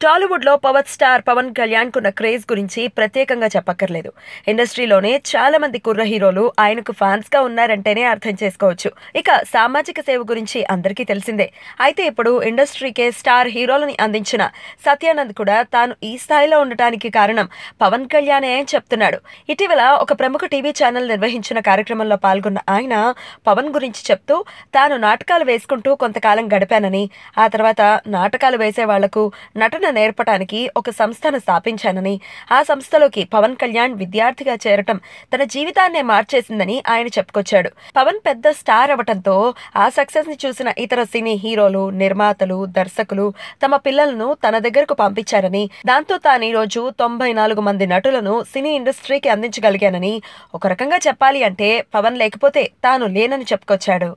టాలీవుడ్‌లో power star Pawan కళ్యాణ్‌కున్న craze గురించి ప్రత్యేకంగా చెప్పక్కర్లేదు. ఇండస్ట్రీలోనే చాలా మంది కుర్ర హీరోలు ఆయనకు ఫ్యాన్స్‌గా ఉన్నారంటేనే అర్థం చేసుకోవచ్చు. ఇక సామాజిక సేవ గురించి అందరికీ తెలిసిందే. అయితే ఇప్పుడు ఇండస్ట్రీకే స్టార్ హీరోలని అందించిన సత్యానంద్ కూడా తాను ఈ స్థాయిలో ఉండటానికి కారణం పవన్ కళ్యాణే అని చెప్తున్నాడు. ఇటీవల ఒక ప్రముఖ టీవీ ఛానల్ నిర్వహించిన కార్యక్రమంలో పాల్గొన్న ఆయన పవన్ గురించి చెప్తూ తాను నాటకాలు వేసుకుంటూ కొంతకాలం గడిపానని, ఆ తర్వాత నాటకాలు వేసే వాళ్లకు నటన నేర్పటానికి ఒక సంస్థను స్థాపించానని, ఆ సంస్థలోకి పవన్ కళ్యాణ్ విద్యార్థిగా చేరటం తన జీవితాన్నే మార్చేసిందని ఆయన చెప్పుకొచ్చాడు. పవన్ పెద్ద స్టార్ అవటంతో ఆ సక్సెస్ ని చూసిన ఇతర సినీ హీరోలు, నిర్మాతలు, దర్శకులు తమ పిల్లలను తన దగ్గరకు పంపించారని, దాంతో తాను ఈ రోజు 94 మంది నటులను సినీ ఇండస్ట్రీకి అందించగలిగానని, ఒక రకంగా చెప్పాలి అంటే పవన్ లేకపోతే తాను లేనని చెప్పుకొచ్చాడు.